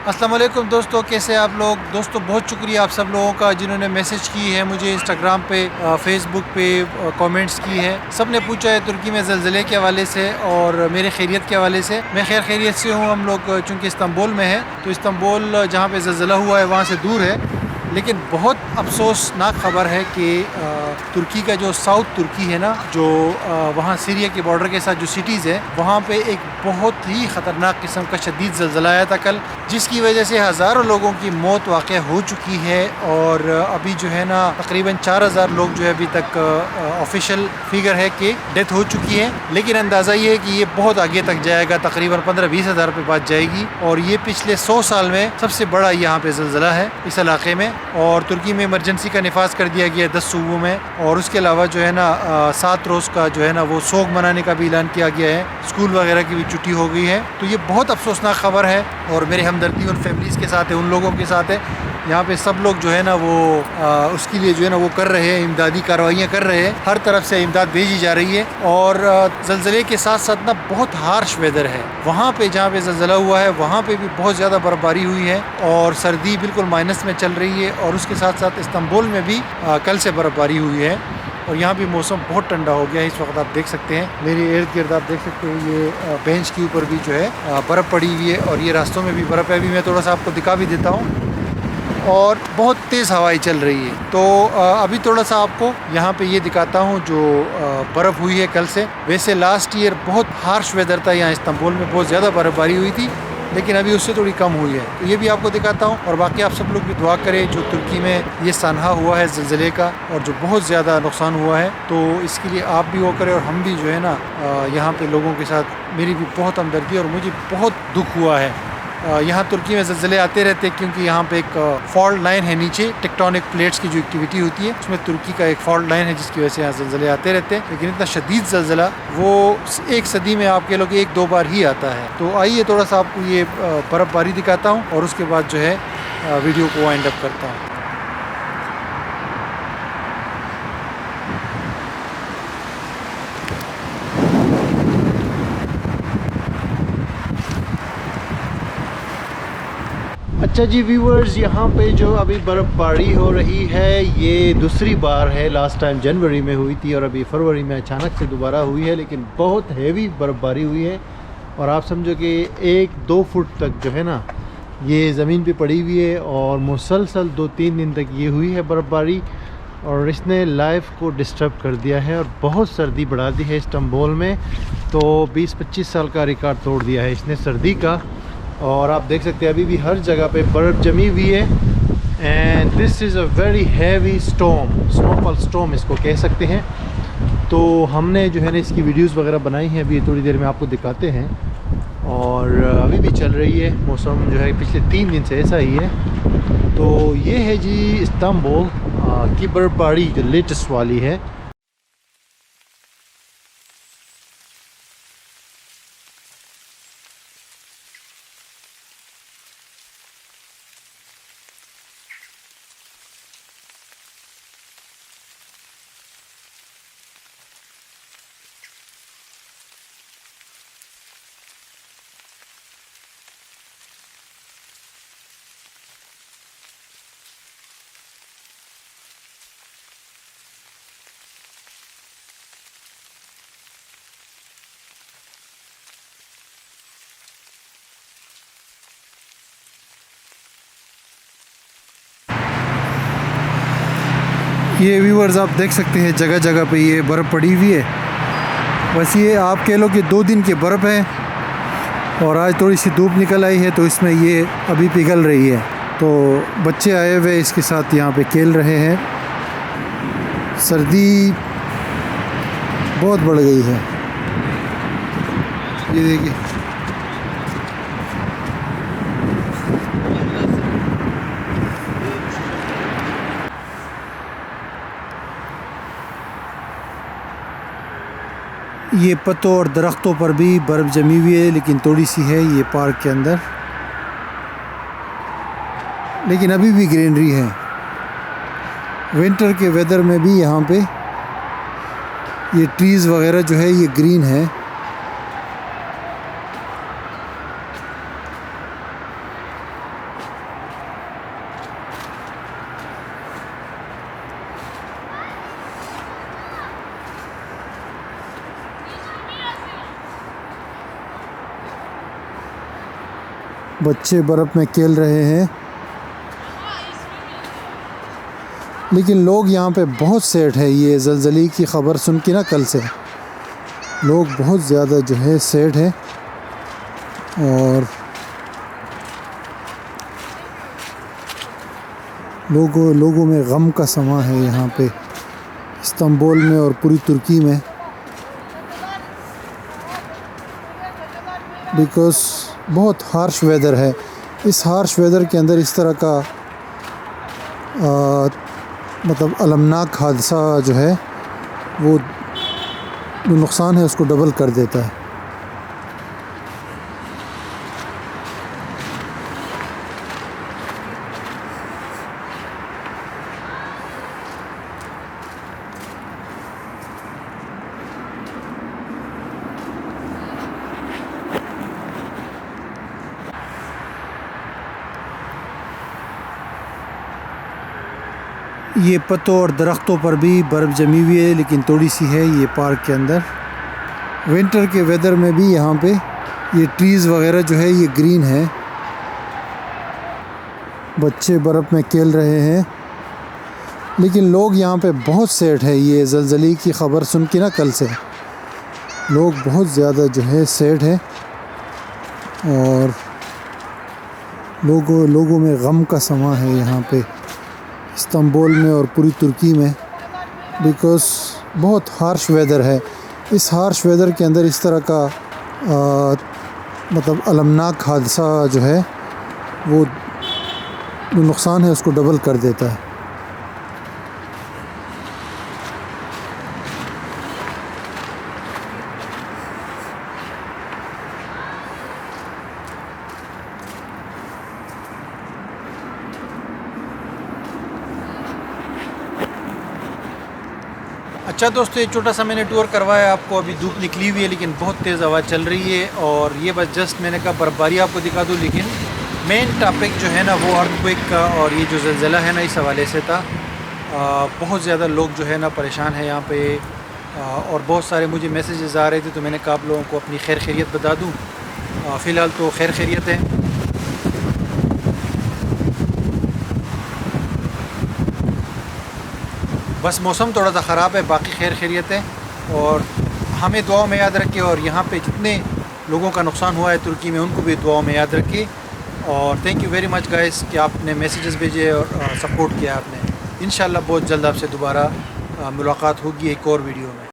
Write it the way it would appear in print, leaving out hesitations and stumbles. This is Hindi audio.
अस्सलाम वालेकुम दोस्तों, कैसे आप लोग। दोस्तों बहुत शुक्रिया आप सब लोगों का जिन्होंने मैसेज की है मुझे इंस्टाग्राम पे, फेसबुक पे कमेंट्स की है। सब ने पूछा है तुर्की में ज़लज़ले के हवाले से और मेरे खैरियत के हवाले से। मैं खैरियत से हूँ। हम लोग चूँकि इस्तांबुल में है तो इस्तांबुल जहाँ पे ज़लज़ला हुआ है वहाँ से दूर है, लेकिन बहुत अफसोसनाक ख़बर है कि तुर्की का जो साउथ तुर्की है ना, जो वहाँ सीरिया के बॉर्डर के साथ जो सिटीज़ है, वहाँ पे एक बहुत ही ख़तरनाक किस्म का शदीद ज़लज़ला आया था कल, जिसकी वजह से हज़ारों लोगों की मौत वाक़या हो चुकी है। और अभी जो है ना तकरीबन 4000 लोग जो है अभी तक ऑफिशियल फिगर है कि डेथ हो चुकी है, लेकिन अंदाज़ा ये है कि ये बहुत आगे तक जाएगा, तकरीबन 15-20 हज़ार पे बात जाएगी। और ये पिछले 100 साल में सबसे बड़ा यहाँ पे ज़लज़ला है इस इलाके में। और तुर्की में इमरजेंसी का निफाज कर दिया गया है 10 सूबों में, और उसके अलावा जो है ना 7 रोज़ का जो है ना वो सोग मनाने का भी ऐलान किया गया है। स्कूल वगैरह की भी छुट्टी हो गई है। तो ये बहुत अफसोसनाक ख़बर है और मेरी हमदर्दी उन फैमिलीज़ के साथ है, उन लोगों के साथ है। यहाँ पे सब लोग जो है ना वो उसके लिए जो है ना वो कर रहे हैं, इमदादी कार्रवाइयाँ कर रहे हैं, हर तरफ से इमदाद भेजी जा रही है। और ज़लज़ले के साथ साथ ना बहुत हार्श वेदर है वहाँ पे, जहाँ पे ज़लज़ला हुआ है वहाँ पे भी बहुत ज़्यादा बर्फ़बारी हुई है और सर्दी बिल्कुल माइनस में चल रही है। और उसके साथ साथ इस्तांबुल में भी कल से बर्फ़बारी हुई है और यहाँ भी मौसम बहुत ठंडा हो गया है इस वक्त। आप देख सकते हैं मेरे इर्द गिर्द, आप देख सकते हैं ये बेंच के ऊपर भी जो है बर्फ़ पड़ी हुई है और ये रास्तों में भी बर्फ़ है। अभी मैं थोड़ा सा आपको दिखा भी देता हूँ। और बहुत तेज़ हवाएं चल रही है। तो अभी थोड़ा सा आपको यहाँ पे ये दिखाता हूँ जो बर्फ़ हुई है कल से। वैसे लास्ट ईयर बहुत हार्श वेदर था यहाँ इस्तांबुल में, बहुत ज़्यादा बर्फ़बारी हुई थी, लेकिन अभी उससे थोड़ी कम हुई है। तो ये भी आपको दिखाता हूँ। और बाकी आप सब लोग भी दुआ करें जो तुर्की में ये सानहा हुआ है ज़लज़ले का और जो बहुत ज़्यादा नुकसान हुआ है, तो इसके लिए आप भी वो करें और हम भी जो है ना यहाँ पे लोगों के साथ, मेरी भी बहुत हमदर्दी और मुझे बहुत दुख हुआ है। यहाँ तुर्की में ज़लज़ले आते रहते हैं क्योंकि यहाँ पे एक फॉल्ट लाइन है नीचे, टेक्टोनिक प्लेट्स की जो एक्टिविटी होती है उसमें तुर्की का एक फॉल्ट लाइन है जिसकी वजह से यहाँ ज़लज़ले आते रहते हैं। लेकिन इतना शदीद ज़लज़ला वो एक सदी में आप कह लो कि 1-2 बार ही आता है। तो आइए थोड़ा सा आपको ये बर्फ़बारी दिखाता हूँ और उसके बाद जो है वीडियो को वाइंड अप करता हूँ। अच्छा जी व्यूवर्स, यहाँ पे जो अभी बर्फ़बारी हो रही है ये दूसरी बार है। लास्ट टाइम जनवरी में हुई थी और अभी फरवरी में अचानक से दोबारा हुई है, लेकिन बहुत हैवी बर्फ़बारी हुई है। और आप समझो कि 1-2 फुट तक जो है ना ये ज़मीन पे पड़ी हुई है और मुसलसल 2-3 दिन तक ये हुई है बर्फ़बारी। और इसने लाइफ को डिस्टर्ब कर दिया है और बहुत सर्दी बढ़ा दी है इस्तांबुल में। तो 20-25 साल का रिकॉर्ड तोड़ दिया है इसने सर्दी का। और आप देख सकते हैं अभी भी हर जगह पे बर्फ़ जमी हुई है। And this is a very heavy storm, snowfall storm इसको कह सकते हैं। तो हमने जो है ना इसकी वीडियोस वगैरह बनाई हैं, अभी थोड़ी देर में आपको दिखाते हैं। और अभी भी चल रही है, मौसम जो है पिछले 3 दिन से ऐसा ही है। तो ये है जी इस्तांबुल की बर्फ़बारी जो लेटेस्ट वाली है। ये व्यूअर्स आप देख सकते हैं जगह जगह पे ये बर्फ़ पड़ी हुई है। बस ये आप कह लो कि 2 दिन की बर्फ़ है और आज थोड़ी सी धूप निकल आई है तो इसमें ये अभी पिघल रही है। तो बच्चे आए हुए इसके साथ यहाँ पे खेल रहे हैं। सर्दी बहुत बढ़ गई है, ये देखिए। ये पत्तों और दरख्तों पर भी बर्फ़ जमी हुई है, लेकिन थोड़ी सी है ये पार्क के अंदर, लेकिन अभी भी ग्रीनरी है। विंटर के वेदर में भी यहाँ पे ये ट्रीज़ वगैरह जो है ये ग्रीन है। बच्चे बर्फ़ में खेल रहे हैं, लेकिन लोग यहाँ पे बहुत सैड है। ये ज़लज़ले की ख़बर सुन के ना कल से लोग बहुत ज़्यादा जो है सैड है और लोगों में गम का समा है यहाँ पे इस्तांबुल में और पूरी तुर्की में, बिकॉज़ बहुत हार्श वेदर है। इस हार्श वेदर के अंदर इस तरह का मतलब अलमनाक हादसा जो है वो जो नुकसान है उसको डबल कर देता है। ये पत्तों और दरख्तों पर भी बर्फ़ जमी हुई है, लेकिन थोड़ी सी है ये पार्क के अंदर। विंटर के वेदर में भी यहाँ पे ये ट्रीज़ वगैरह जो है ये ग्रीन है। बच्चे बर्फ़ में खेल रहे हैं, लेकिन लोग यहाँ पे बहुत सैड है। ये ज़लज़ले की ख़बर सुन के ना कल से लोग बहुत ज़्यादा जो है सैड है और लोगों में गम का समा है यहाँ पे इस्तांबुल में और पूरी तुर्की में, बिकॉज़ बहुत हार्श वेदर है। इस हार्श वेदर के अंदर इस तरह का मतलब अलमनाक हादसा जो है वो जो नुकसान है उसको डबल कर देता है। अच्छा दोस्तों, ये छोटा सा मैंने टूर करवाया आपको। अभी धूप निकली हुई है लेकिन बहुत तेज़ हवा चल रही है और ये बस जस्ट मैंने कहा बर्फ़बारी आपको दिखा दूँ, लेकिन मेन टॉपिक जो है ना वो अर्थक्वेक का और ये जो ज़लज़ला है ना इस हवाले से था। बहुत ज़्यादा लोग जो है ना परेशान है यहाँ पे और बहुत सारे मुझे मैसेजेस आ रहे थे, तो मैंने कहा आप लोगों को अपनी खैर खैरियत बता दूँ। फ़िलहाल तो खैर खैरियत है। बस मौसम थोड़ा सा ख़राब है, बाकी खैर खैरियत है और हमें दुआओं में याद रखें और यहाँ पे जितने लोगों का नुकसान हुआ है तुर्की में उनको भी दुआओं में याद रखें। और thank you very much guys कि आपने मैसेजेस भेजे और सपोर्ट किया आपने। इंशाल्लाह बहुत जल्द आपसे दोबारा मुलाकात होगी एक और वीडियो में।